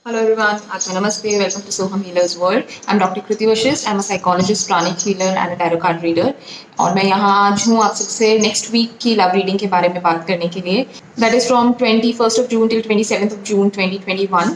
Hello everyone, Namaste, welcome to Soham Healer's World. I'm Dr. Kriti Vashist. I'm a psychologist, pranic healer and a tarot card reader. और मैं यहाँ आज हूँ आप सबसे next week की लव रीडिंग के बारे में बात करने के लिए. That is from 21st of June till 27th of June 2021.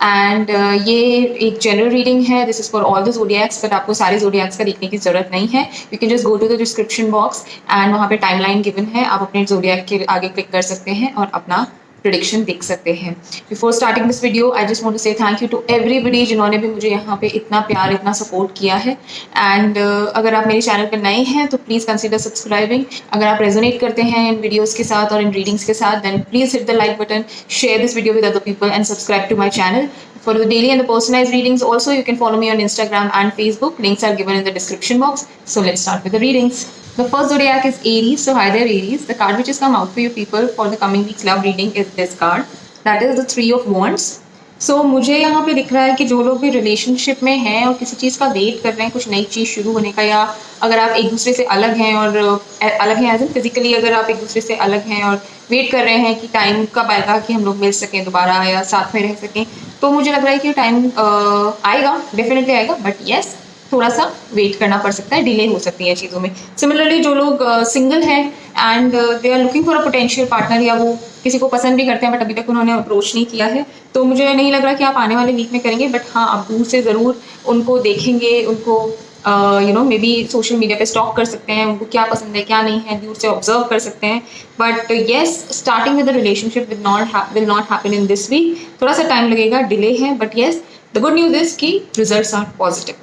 And ये एक जनरल रीडिंग है. This is for all the zodiacs, but आपको सारे जोडियक्स का देखने की ज़रूरत नहीं है. You can just go to the description box and वहाँ पे टाइमलाइन गिवन है. आप अपने जोडियक के आगे क्लिक कर सकते हैं और अपना प्रेडिक्शन देख सकते हैं. Before starting this video I just want to say thank you to everybody जिन्होंने भी मुझे यहाँ पे इतना प्यार इतना सपोर्ट किया है. एंड अगर आप मेरे चैनल पर नए हैं तो प्लीज़ कंसिडर सब्सक्राइबिंग. अगर आप रेजोनेट करते हैं इन वीडियोज़ के साथ और इन रीडिंग्स के साथ then please hit the like button, share this video with other people and subscribe to my channel. For the daily and the personalized readings also, you can follow me on Instagram and Facebook. Links are given in the description box. So let's start with the readings. The first zodiac is Aries. So hi there Aries. The card which has come out for you people for the coming week's love reading is this card. That is the Three of Wands. So मुझे यहाँ पे दिख रहा है कि जो लोग भी रिलेशनशिप में हैं और किसी चीज़ का वेट कर रहे हैं, कुछ नई चीज़ शुरू होने का, या अगर आप एक दूसरे से अलग हैं और अलग हैं एज इन फिजिकली, अगर आप एक दूसरे से अलग हैं और वेट कर रहे हैं कि टाइम कब आएगा कि हम लोग मिल सकें दोबारा या साथ में रह सकें, तो मुझे लग रहा है कि टाइम आएगा, डेफिनेटली आएगा. बट येस, थोड़ा सा वेट करना पड़ सकता है, डिले हो सकती है चीज़ों में. सिमिलरली जो लोग सिंगल हैं and they are looking for a potential partner, या वो किसी को पसंद भी करते हैं बट अभी तक उन्होंने अप्रोच नहीं किया है, तो मुझे नहीं लग रहा कि आप आने वाले वीक में करेंगे. बट हाँ, आप दूर से ज़रूर उनको देखेंगे, उनको मे बी सोशल मीडिया पे स्टॉक कर सकते हैं, उनको क्या पसंद है क्या नहीं है दूर से ऑब्जर्व कर सकते हैं. But yes, starting with the relationship will not happen in this week. थोड़ा सा टाइम लगेगा, डिले है, but yes the good news is कि results are positive.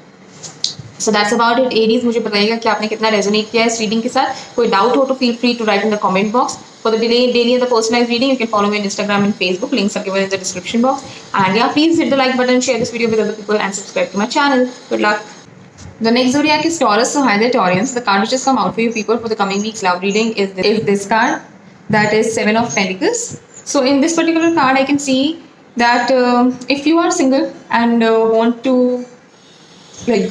So that's about it. Aries, मुझे बताइएगा कि आपने कितना रेजोनेट किया है इस रीडिंग के साथ. कोई डाउट हो तो feel free to write in the comment box. For the daily and the personalized reading, you can follow me on Instagram and Facebook. Links are given in the description box. And yeah, please hit the like button, share this video with other people, and subscribe to my channel. Good luck. The next zodiac is Taurus. So hi there Taurians. The card which has come out for you people for the coming week's love reading is this card. That is Seven of Pentacles. So in this particular card, I can see that if you are single and want to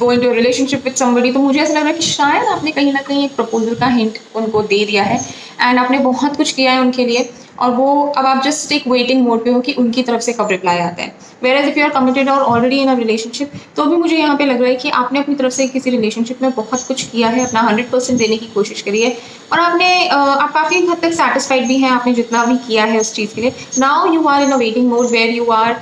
go into a relationship with somebody, तो मुझे ऐसा लग रहा है कि शायद आपने कहीं ना कहीं एक प्रपोजल का हिंट उनको दे दिया है एंड आपने बहुत कुछ किया है उनके लिए, और वो अब आप जस्ट एक वेटिंग मोड पे हो कि उनकी तरफ से कब रिप्लाई आता है. Whereas if you are committed और ऑलरेडी इन अ रिलेशनशिप, तो भी मुझे यहाँ पे लग रहा है कि आपने अपनी तरफ से किसी रिलेशनशिप में बहुत कुछ किया है, अपना 100% देने की कोशिश करी है, और आप काफ़ी हद तक सेटिस्फाइड भी हैं आपने जितना भी किया है उस चीज़ के लिए. Now you are in a waiting mode where you are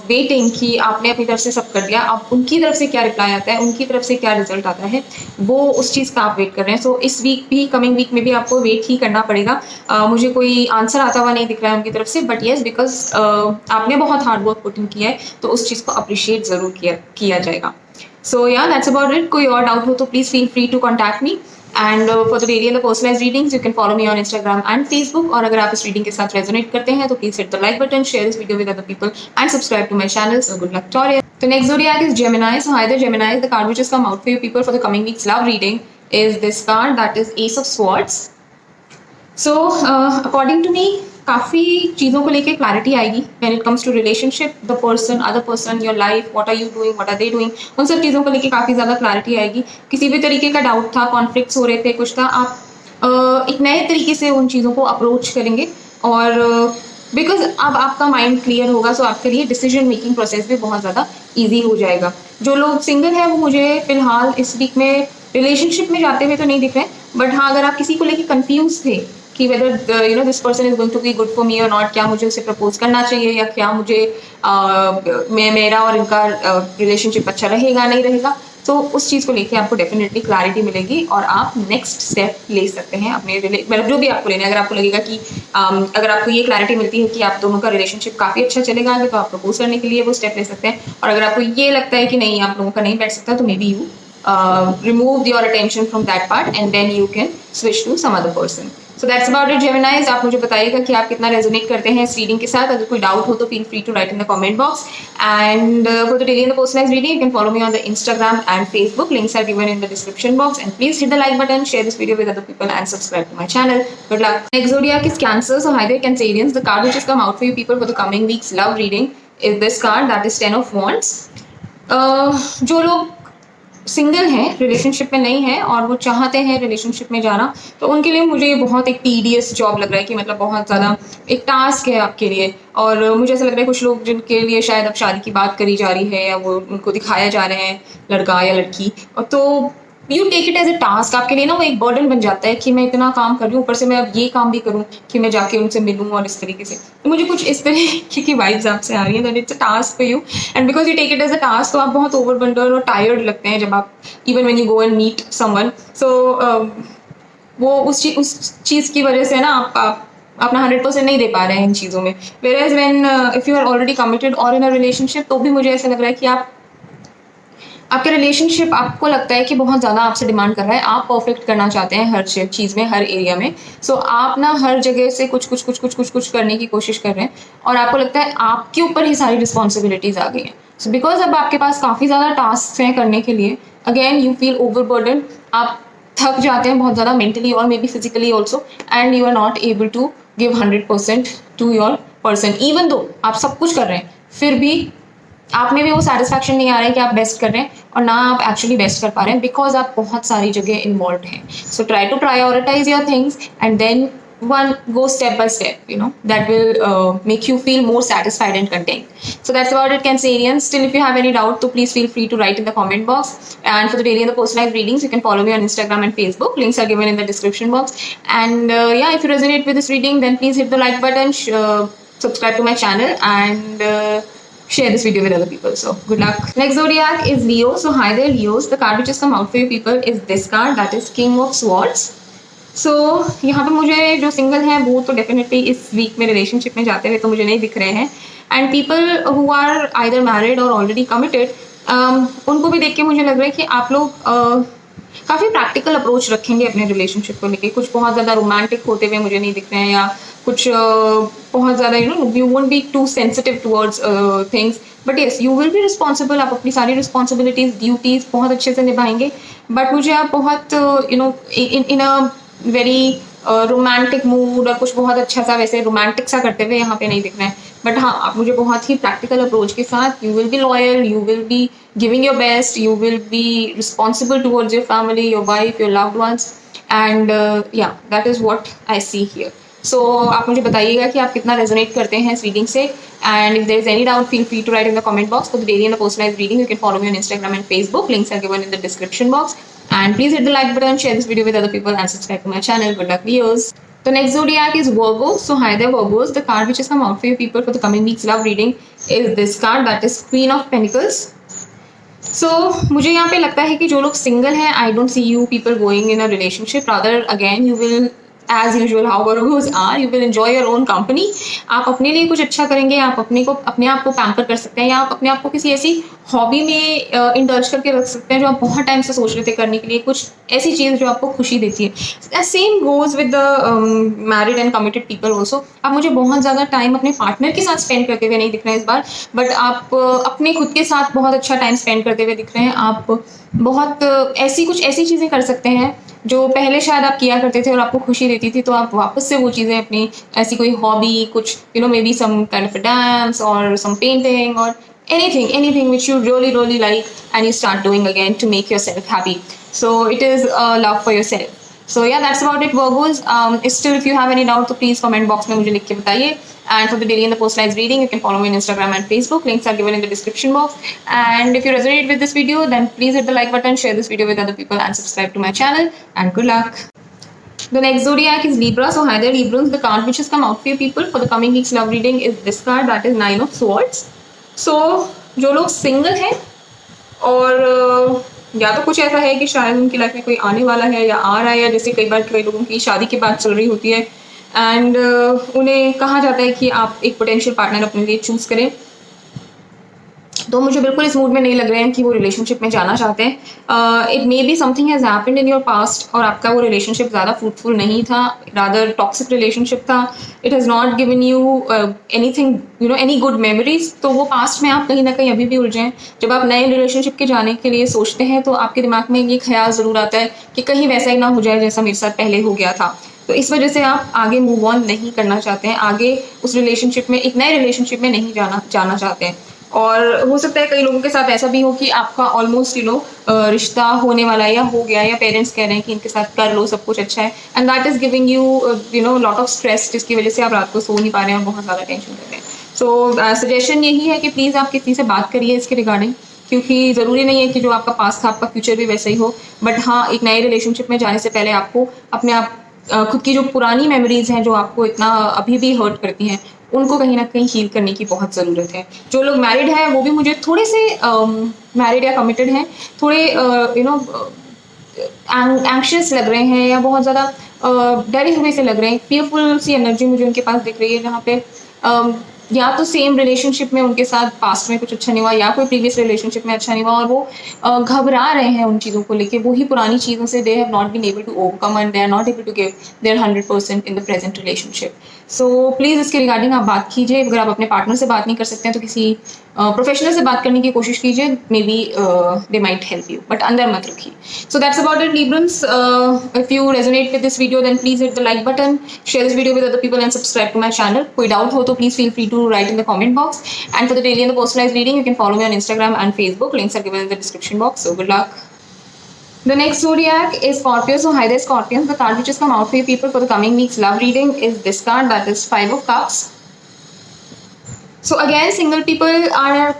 waiting कि आपने अपनी तरफ से सब कर दिया, अब उनकी तरफ से क्या रिप्लाई आता है, उनकी तरफ से क्या रिजल्ट आता है, वो उस चीज़ का आप वेट कर रहे हैं. सो इस वीक भी, कमिंग वीक में भी आपको वेट ही करना पड़ेगा. मुझे कोई आंसर आता हुआ नहीं दिख रहा है उनकी तरफ से, बट येस, बिकॉज आपने बहुत हार्ड वर्क पुट इन किया है, तो उस चीज़ को अप्रिशिएट ज़रूर किया जाएगा. सो या दैट्स अबाउट इट. कोई और डाउट हो तो please feel free to contact me. And for the daily and the personalised readings you can follow me on Instagram and Facebook. और अगर आप इस रीडिंग के साथ रेजोनेट करते हैं तो please hit the like button, share this video with other people and subscribe to my channel. So good luck Taurus. The next zodiac is Gemini. So hi there Gemini. The card which has come out for you people for the coming week's love reading is this card, that is Ace of Swords. So according to me, काफ़ी चीज़ों को लेके clarity आएगी when it comes to relationship, the person, other person, your life, what are you doing, what are they doing, उन सब चीज़ों को लेके काफ़ी ज़्यादा क्लैरिटी आएगी. किसी भी तरीके का डाउट था, कॉन्फ्लिक्ट्स हो रहे थे, कुछ था, आप एक नए तरीके से उन चीज़ों को अप्रोच करेंगे, और बिकॉज अब आपका माइंड क्लियर होगा, सो आपके लिए डिसीजन मेकिंग प्रोसेस भी बहुत ज़्यादा ईजी हो जाएगा. जो लोग सिंगल हैं वो मुझे फिलहाल इस वीक में रिलेशनशिप में जाते हुए तो नहीं दिख रहे, बट हाँ, अगर आप किसी को लेके कंफ्यूज थे कि whether this person is going to be good for me और नॉट, क्या मुझे उसे प्रपोज करना चाहिए या क्या मुझे मेरा और इनका रिलेशनशिप अच्छा रहेगा नहीं रहेगा, तो उस चीज़ को लेके आपको डेफिनेटली क्लैरिटी मिलेगी और आप नेक्स्ट स्टेप ले सकते हैं अपने मतलब जो भी आपको लेना है. अगर आपको लगेगा कि अगर आपको ये क्लैरिटी मिलती है कि आप दोनों का रिलेशनशिप काफ़ी अच्छा चलेगा आगे, तो आप प्रपोज करने के लिए वो स्टेप ले सकते हैं. और अगर आपको ये लगता है कि नहीं, आप लोगों का नहीं बैठ सकता, तो may be you remove your attention from that part and then you can switch to some other person. So that's about it Geminis. आप मुझे बताइएगा कि आप कितना रेजोनेट करते हैं इस रीडिंग के साथ. अगर कोई डाउट हो तो feel free to write in the comment box. And for the daily and the personalized reading, you can follow me on the Instagram and Facebook. Links are given in the description box. And please hit the like button, share this video with other people, and subscribe to my channel. Good luck. Next zodiac is Cancer. So hi there Cancerians. The card which has come out for you people for the coming week's love reading is this card, that is Ten of Wands. जो लोग single हैं, relationship में नहीं है और वो चाहते हैं रिलेशनशिप में जाना, तो उनके लिए मुझे ये बहुत एक टीडियस जॉब लग रहा है कि मतलब बहुत ज़्यादा एक टास्क है आपके लिए। और मुझे ऐसा लग रहा है कुछ लोग जिनके लिए शायद अब शादी की बात करी जा रही है या वो उनको दिखाया जा रहे हैं लड़का या लड़की, और तो you take it as a task, आपके लिए ना वो एक बर्डन बन जाता है कि मैं इतना काम कर रही हूँ, ऊपर से मैं अब ये काम भी करूँ कि मैं जाके उनसे मिलूँ और इस तरीके से। तो मुझे कुछ इस तरह की वाइब्स आपसे आ रही हैं, that it's a task for you and because you take it as a task, तो आप बहुत ओवरबर्डन और टायर्ड लगते हैं जब आप even when you go and meet someone. So वो उस चीज़ की वजह से ना आप अपना 100% नहीं दे पा रहे हैं इन चीज़ों में। Whereas when if you are already committed और इन अ रिलेशनशिप, तो भी मुझे ऐसा लग रहा है कि आपके रिलेशनशिप आपको लगता है कि बहुत ज़्यादा आपसे डिमांड कर रहा है, आप परफेक्ट करना चाहते हैं हर चीज़ में, हर एरिया में। सो आप ना हर जगह से कुछ करने की कोशिश कर रहे हैं और आपको लगता है आपके ऊपर ही सारी रिस्पॉन्सिबिलिटीज़ आ गई हैं। सो बिकॉज अब आपके पास काफ़ी ज़्यादा टास्क हैं करने के लिए, अगेन यू फील ओवरबर्डन, आप थक जाते हैं बहुत ज़्यादा मेंटली और maybe physically also, and you are not able to give 100% to your person. Even though आप सब कुछ कर रहे हैं, फिर भी आप में भी वो सेटिस्फैक्शन नहीं आ रहा है कि आप बेस्ट कर रहे हैं और ना आप एक्चुअली बेस्ट कर पा रहे हैं, बिकॉज आप बहुत सारी जगह इन्वॉल्व हैं। So try to prioritise your things and then one go step by step, you know, that will make you feel more satisfied and content. So that's about it, Cancerians. Still, if you have any doubt, so please feel free to write in the comment box. And for the daily and the personalized readings, you can follow me on Instagram and Facebook. Links are given in the description box. And yeah, if you resonate with this reading, then please hit the like button, subscribe to my channel, and share this video with other people. So good luck. Next zodiac is Leo. So hi there, Leos. The card which has come out for you people is this card, that is King of Swords. सो यहाँ पे मुझे जो single हैं वो तो definitely इस week में relationship में जाते हुए तो मुझे नहीं दिख रहे हैं, and people who are either married और ऑलरेडी कमिटेड, उनको भी देख के मुझे लग रहा है कि आप लोग काफ़ी प्रैक्टिकल अप्रोच रखेंगे अपने रिलेशनशिप को लेके। कुछ बहुत ज़्यादा रोमांटिक होते हुए मुझे नहीं दिख रहे हैं, या कुछ बहुत ज़्यादा you won't be too sensitive towards things, but yes you will be responsible. आप अपनी सारी रिस्पॉन्सिबिलिटीज़, ड्यूटीज़ बहुत अच्छे से निभाएंगे, बट मुझे आप बहुत इन अ वेरी रोमांटिक मूड और कुछ बहुत अच्छा सा वैसे रोमांटिक सा करते हुए यहाँ पे नहीं दिख रहे हैं। बट हाँ, आप मुझे बहुत ही प्रैक्टिकल अप्रोच के साथ, you will be loyal, you will be giving your best, you will be responsible towards your family, your wife, your loved ones, and yeah that is what I see here. So आप मुझे बताइएगा कि आप कितना resonate करते हैं इस reading से, and if there is any doubt feel free to write in the comment box. For the daily and the personalised reading you can follow me on Instagram and Facebook. Links are given in the description box. And please hit the like button, share this video with other people, and subscribe to my channel. Good luck, viewers. The next zodiac is Virgo. So hi there, Virgos. The card which has come out for you people for the coming week's love reading is this card, that is Queen of Pentacles. So मुझे यहाँ पे लगता है कि जो लोग single हैं, I don't see you people going in a relationship. Rather, again, you will, as usual, how Virgos are, you will enjoy your own company. आप अपने लिए कुछ अच्छा करेंगे, आप अपने आप को पैम्पर कर सकते हैं, या आप अपने आप को किसी ऐसी हॉबी में इंडल्ज करके रख सकते हैं जो आप बहुत टाइम से सोच रहे थे करने के लिए, कुछ ऐसी चीज़ जो आपको खुशी देती है। Same goes with the married and committed people also. आप मुझे बहुत ज़्यादा टाइम अपने पार्टनर के साथ स्पेंड करते हुए नहीं दिख रहे हैं इस बार, बट आप अपने खुद के साथ बहुत अच्छा टाइम स्पेंड करते हुए दिख रहे हैं। आप बहुत कुछ ऐसी चीज़ें कर सकते हैं जो पहले शायद आप किया करते थे और आपको खुशी देती थी, तो आप वापस से वो चीज़ें अपनी ऐसी कोई हॉबी, कुछ maybe some kind of dance और सम पेंटिंग और anything which you really like, and you start doing again to make yourself happy. So it is love for yourself. So yeah, that's about it, Virgos. Still, if you have any doubt, तो please comment box में मुझे लिख के बताइए. And for the daily and the personalized reading, you can follow me on Instagram and Facebook. Links are given in the description box. And if you resonate with this video, then please hit the like button, share this video with other people, and subscribe to my channel. And good luck. The next zodiac is Libra. So hi there, Librans. The card which has come out for you people for the coming week's love reading is this card, that is Nine of Swords. So जो लोग single हैं और या तो कुछ ऐसा है कि शायद उनकी लाइफ में कोई आने वाला है या आ रहा है, या जैसे कई बार कई लोगों की शादी की बात चल रही होती है, एंड उन्हें कहा जाता है कि आप एक पोटेंशियल पार्टनर अपने लिए चूज़ करें, तो मुझे बिल्कुल इस मूड में नहीं लग रहे हैं कि वो रिलेशनशिप में जाना चाहते हैं। It may be something has happened in your past और आपका वो रिलेशनशिप ज़्यादा फ्रूटफुल नहीं था, रादर टॉक्सिक रिलेशनशिप था। It has not given you anything any good memories. तो वो पास्ट में आप कहीं ना कहीं अभी भी उलझे हैं। जब आप नए रिलेशनशिप के जाने के लिए सोचते हैं तो आपके दिमाग में ये ख्याल ज़रूर आता है कि कहीं वैसा ही ना हो जाए जैसा मेरे साथ पहले हो गया था। तो इस वजह से आप आगे मूव ऑन नहीं करना चाहते हैं, आगे उस रिलेशनशिप में, एक नए रिलेशनशिप में नहीं जाना चाहते हैं। और हो सकता है कई लोगों के साथ ऐसा भी हो कि आपका ऑलमोस्ट रिश्ता होने वाला है या हो गया, या पेरेंट्स कह रहे हैं कि इनके साथ कर लो, सब कुछ अच्छा है, and that is giving you lot of stress, जिसकी वजह से आप रात को सो नहीं पा रहे हैं और बहुत ज़्यादा टेंशन कर रहे हैं। सो सजेशन यही है कि प्लीज़ आप किसी से बात करिए इसके रिगार्डिंग, क्योंकि ज़रूरी नहीं है कि जो आपका पास्ट था आपका फ्यूचर भी वैसा ही हो, बट हाँ, एक नए रिलेशनशिप में जाने से पहले आपको अपने आप खुद की जो पुरानी मेमोरीज हैं जो आपको इतना अभी भी हर्ट करती हैं, उनको कहीं ना कहीं हील करने की बहुत ज़रूरत है। जो लोग मैरिड हैं वो भी मुझे थोड़े से मैरिड या कमिटेड हैं, थोड़े एंक्शियस लग रहे हैं या बहुत ज़्यादा डरे हुए से लग रहे हैं, फीयरफुल सी एनर्जी मुझे उनके पास दिख रही है, जहाँ पे या तो सेम रिलेशनशिप में उनके साथ पास्ट में कुछ अच्छा नहीं हुआ, या कोई प्रीवियस रिलेशनशिप में अच्छा नहीं हुआ, और वो घबरा रहे हैं उन चीज़ों को लेके, वही पुरानी चीज़ों से they have not been able to overcome and they are not able to give their 100% in the present relationship. So please इसके रिगार्डिंग आप बात कीजिए। अगर आप अपने पार्टनर से बात नहीं कर सकते हैं तो किसी प्रोफेशनल से बात करने की कोशिश कीजिए, may be they might help you, but अंदर मत रखिए। सो that's about it Librans. If you resonate with this video, then please hit the like button, share this video with other people and subscribe to my channel. कोई doubt हो तो please feel free to write in the comment box. And for the daily and the personalized reading, you can follow me on Instagram and Facebook. Links are given in the description box. So good luck. The next zodiac is Scorpio. So hi there Scorpions. The card which has come out for you people for the coming week's love reading is this card, that is 5 of Cups. So again, single people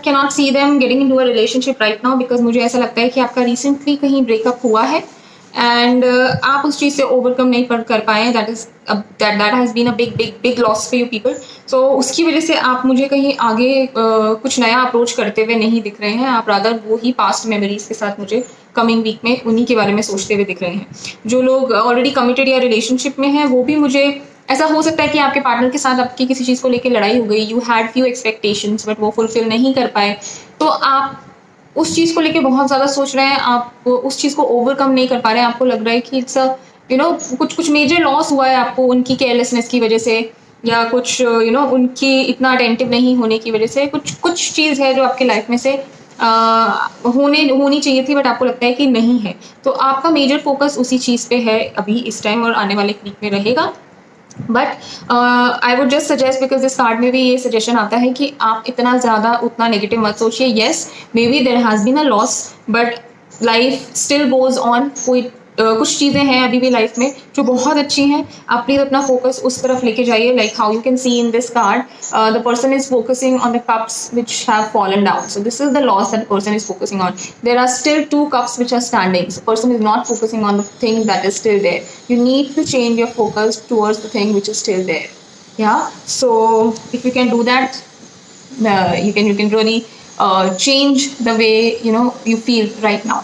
cannot see them getting into a relationship right now, because मुझे ऐसा लगता है कि आपका recently कहीं breakup हुआ है and आप उस चीज़ से overcome नहीं कर पाए हैं। that has been a big loss for you people. So उसकी वजह से आप मुझे कहीं आगे कुछ नया अप्रोच करते हुए नहीं दिख रहे हैं, आप रादर वो ही पास्ट मेमोरीज के साथ मुझे कमिंग वीक में उन्हीं के बारे में सोचते हुए दिख रहे हैं। जो लोग ऑलरेडी कमिटेड या रिलेशनशिप में हैं वो भी, मुझे ऐसा हो सकता है कि आपके पार्टनर के साथ आपकी किसी चीज़ को लेकर लड़ाई हो गई, you had few expectations but वो फुलफिल नहीं कर पाए, तो आप उस चीज़ को लेकर बहुत ज़्यादा सोच रहे हैं, आप उस चीज़ को ओवरकम नहीं कर पा रहे हैं, आपको लग रहा है कि इट्स कुछ मेजर लॉस हुआ है आपको उनकी केयरलेसनेस की वजह से, या कुछ उनकी इतना अटेंटिव नहीं होने की वजह से कुछ चीज़ है जो आपकी लाइफ में से होनी चाहिए थी बट आपको लगता है कि नहीं है, तो आपका मेजर फोकस उसी चीज़ पे है अभी इस टाइम और आने वाले वीक में रहेगा। But I would just suggest, because इस कार्ड में भी ये सजेशन आता है कि आप इतना ज़्यादा उतना नेगेटिव मत सोचिए। Yes, maybe there has been a loss but life still goes on. कोई कुछ चीज़ें हैं अभी भी लाइफ में जो बहुत अच्छी हैं, आप प्लीज़ अपना फोकस उस तरफ लेके जाइए। Like how you can see in this card, the person is focusing on the cups which have fallen down, so this is the loss that person is focusing on. There are still 2 cups which are standing, so person is not focusing on the thing that is still there. You need to change your focus towards the thing which is still there. Yeah, so if you can do that, you can really change the way you feel right now.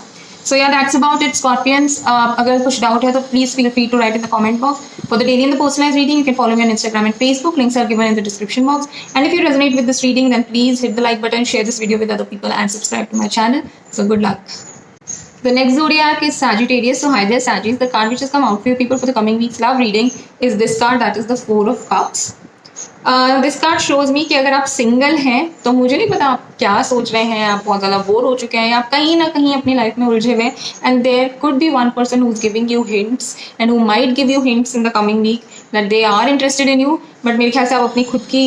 So yeah, that's about it Scorpions. अगर कुछ doubt है तो please feel free to write in the comment box. For the daily and the personalized reading, you can follow me on Instagram and Facebook. Links are given in the description box. And if you resonate with this reading, then please hit the like button, share this video with other people, and subscribe to my channel. So good luck. The next zodiac is Sagittarius. So hi there Sagittarius. The card which has come out for you people for the coming week's love reading is this card, that is the 4 of Cups. This card shows मी कि अगर आप single हैं तो मुझे नहीं पता आप क्या सोच रहे हैं, आप बहुत ज़्यादा बोर हो चुके हैं, या आप कहीं ना कहीं अपनी लाइफ में उलझे हुए हैं, and there could be one person who is giving you hints and who might give you hints in the coming week that they are interested in you, but मेरे ख्याल से आप अपनी खुद की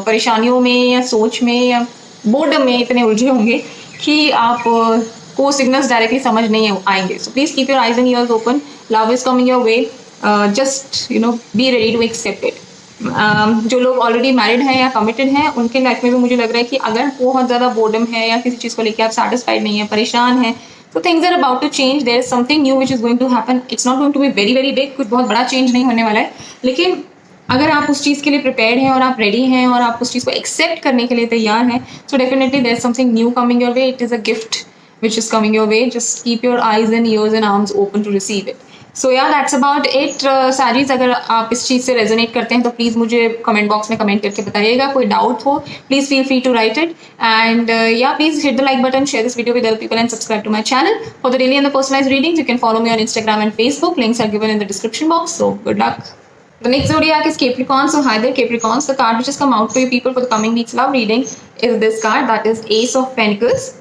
परेशानियों में या सोच में या बोर्डम में इतने उलझे होंगे कि आप को सिग्नल्स डायरेक्टली समझ नहीं आएंगे। So please keep your eyes and ears open, love is coming your way, just be ready to accept it. जो लोग ऑलरेडी मैरिड हैं या कमिटेड हैं उनके लाइफ में भी मुझे लग रहा है कि अगर बहुत ज़्यादा बोर्डम है या किसी चीज़ को लेकर आप सेटिस्फाइड नहीं है, परेशान हैं, तो things are about to change. There is something new which is going to happen. It's not going to be very big, कुछ बहुत बड़ा चेंज नहीं होने वाला है, लेकिन अगर आप उस चीज़ के लिए प्रिपेयर्ड हैं और आप रेडी हैं और आप उस चीज़ को एक्सेप्ट करने के लिए तैयार हैं, so definitely there is something new coming your way. It is a gift which is coming your way. Just keep your eyes and ears and arms open to receive it. So yeah, that's about it. Saris, अगर आप इस चीज़ से resonate करते हैं तो please मुझे comment box में comment करके बताइएगा। कोई डाउट हो please feel free to write it, and yeah, please hit the like button, share this video with other people, and subscribe to my channel. For the daily and the personalized readings, you can follow me on Instagram and Facebook. Links are given in the description box. So good luck. The next zodiac is Capricorn. So hi there Capricorns. The card which has come out for you people for the coming week's love reading is this card, that is Ace of Pentacles.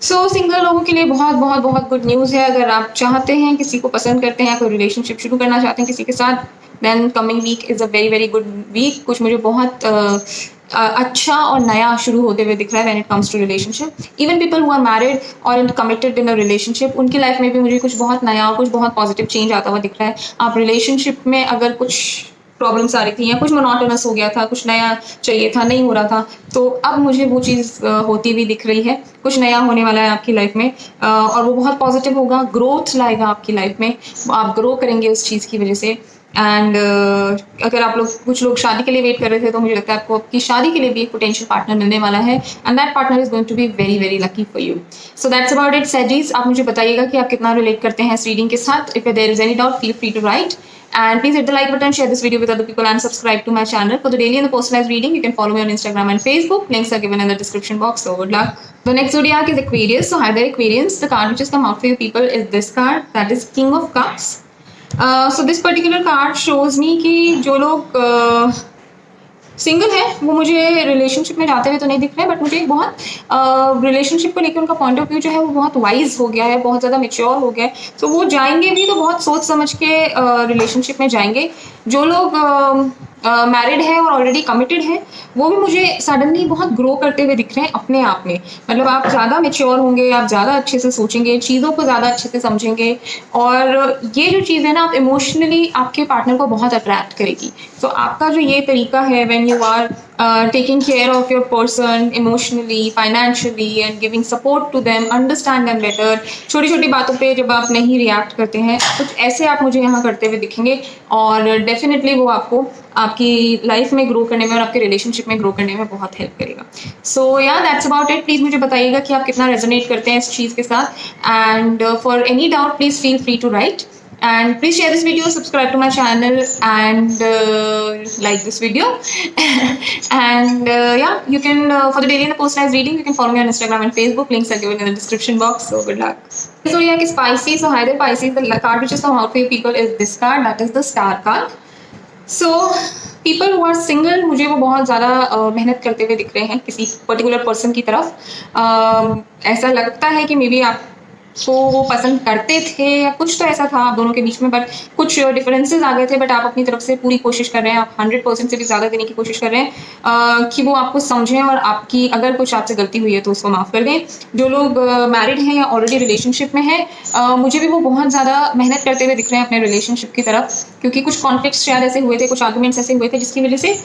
So single लोगों के लिए बहुत बहुत बहुत good news है। अगर आप चाहते हैं, किसी को पसंद करते हैं, कोई रिलेशनशिप शुरू करना चाहते हैं किसी के साथ, then coming week is a very good week. कुछ मुझे बहुत अच्छा और नया शुरू होते हुए दिख रहा है when it comes to relationship. Even people who are married और कमिटेड इन अ रिलेशनशिप, उनकी लाइफ में भी मुझे कुछ बहुत नया और कुछ बहुत पॉजिटिव चेंज आता हुआ दिख रहा है। आप रिलेशनशिप में अगर कुछ प्रॉब्लम्स आ रही थी या कुछ मोनोटोनस हो गया था, कुछ नया चाहिए था, नहीं हो रहा था, तो अब मुझे वो चीज़ होती हुई दिख रही है। कुछ नया होने वाला है आपकी लाइफ में, और वो बहुत पॉजिटिव होगा, ग्रोथ लाएगा आपकी लाइफ में, आप ग्रो करेंगे उस चीज़ की वजह से। एंड अगर आप लोग कुछ लोग शादी के लिए वेट कर रहे थे, तो मुझे लगता है आपको आपकी शादी के लिए भी एक पोटेंशियल पार्टनर मिलने वाला है, and that partner is going to be very very lucky for you. So that's about it सैजीज। आप मुझे बताइएगा कि आप कितना रिलेट करते हैं इस रीडिंग के साथ। If there is any doubt, feel free to write, and please hit the like button, share this video with other people, and subscribe to my channel for the daily and the personalized reading. You can follow me on Instagram and Facebook. Links are given in the description box. So good luck. The next zodiac is Aquarius. So hi there, Aquarians. The card which has come out for you people is this card, that is King of Cups. So this particular card shows me कि जो लोग single है वो मुझे relationship में जाते हुए तो नहीं दिख रहे हैं, बट मुझे एक बहुत रिलेशनशिप को लेकर उनका पॉइंट ऑफ व्यू जो है वो बहुत वाइज हो गया है, बहुत ज़्यादा मेच्योर हो गया है। तो वो जाएंगे भी तो बहुत सोच समझ के रिलेशनशिप में जाएंगे। जो लोग मैरिड है और ऑलरेडी कमिटेड है, वो भी मुझे सडनली बहुत ग्रो करते हुए दिख रहे हैं अपने आप में। मतलब आप ज़्यादा मेच्योर होंगे, आप ज़्यादा अच्छे से सोचेंगे, चीज़ों को ज़्यादा अच्छे से समझेंगे, और ये जो चीज़ है ना, आप इमोशनली आपके पार्टनर को बहुत अट्रैक्ट करेगी। तो आपका जो ये तरीका है, when you are taking care of your person emotionally, financially and giving support to them, understand them better, छोटी छोटी बातों पे जब आप नहीं रिएक्ट करते हैं, कुछ ऐसे आप मुझे यहाँ करते हुए दिखेंगे, और डेफिनेटली वो आपको आपकी लाइफ में ग्रो करने में और आपके रिलेशनशिप में ग्रो करने में बहुत हेल्प करेगा। सो या दैट्स अबाउट इट। प्लीज़ मुझे बताइएगा कि आप कितना रेजोनेट करते हैं इस चीज़ के साथ, and for any doubt please feel free to write, and please share this video, subscribe to my channel, and like this video. And yeah, you can for the daily and the personalized reading, you can follow me on Instagram and Facebook. Links are given in the description box. So good luck. So yeah, is Pisces. So hi there, Pisces. The card which is come out for you people is this card, that is the Star card. So people who are single, मुझे वो बहुत ज़्यादा मेहनत करते हुए दिख रहे हैं किसी पर्टिकुलर पर्सन की तरफ। ऐसा लगता है कि मे बी आप तो वो पसंद करते थे या कुछ तो ऐसा था आप दोनों के बीच में, बट कुछ डिफरेंसेस आ गए थे, बट आप अपनी तरफ से पूरी कोशिश कर रहे हैं, आप 100% से भी ज़्यादा देने की कोशिश कर रहे हैं कि वो आपको समझें, और आपकी अगर कुछ आपसे गलती हुई है तो उसको माफ़ कर दें। जो लोग मैरिड हैं या ऑलरेडी रिलेशनशिप में हैं, मुझे भी वो बहुत ज़्यादा मेहनत करते हुए दिख रहे हैं अपने रिलेशनशिप की तरफ, क्योंकि कुछ कॉन्फ्लिक्ट्स शायद ऐसे हुए थे, कुछ आर्गूमेंट्स ऐसे हुए थे जिसकी वजह से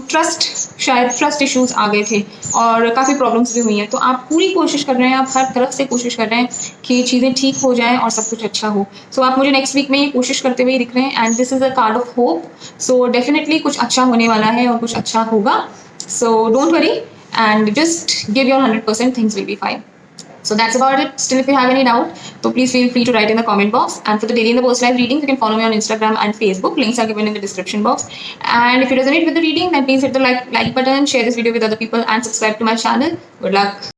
ट्रस्ट इश्यूज़ आ गए थे और काफ़ी प्रॉब्लम्स भी हुई हैं। तो आप पूरी कोशिश कर रहे हैं, आप हर तरफ से कोशिश कर रहे हैं कि चीज़ें ठीक हो जाएं और सब कुछ अच्छा हो। सो आप मुझे नेक्स्ट वीक में ये कोशिश करते हुए दिख रहे हैं, and this is a card of hope. So definitely कुछ अच्छा होने वाला है और कुछ अच्छा होगा। So don't worry and just give your 100%, things will be fine. So that's about it. Still, if you have any doubt, so please feel free to write in the comment box. And for the daily and the personalized reading, you can follow me on Instagram and Facebook. Links are given in the description box. And if you resonate with the reading, then please hit the like button, share this video with other people, and subscribe to my channel. Good luck.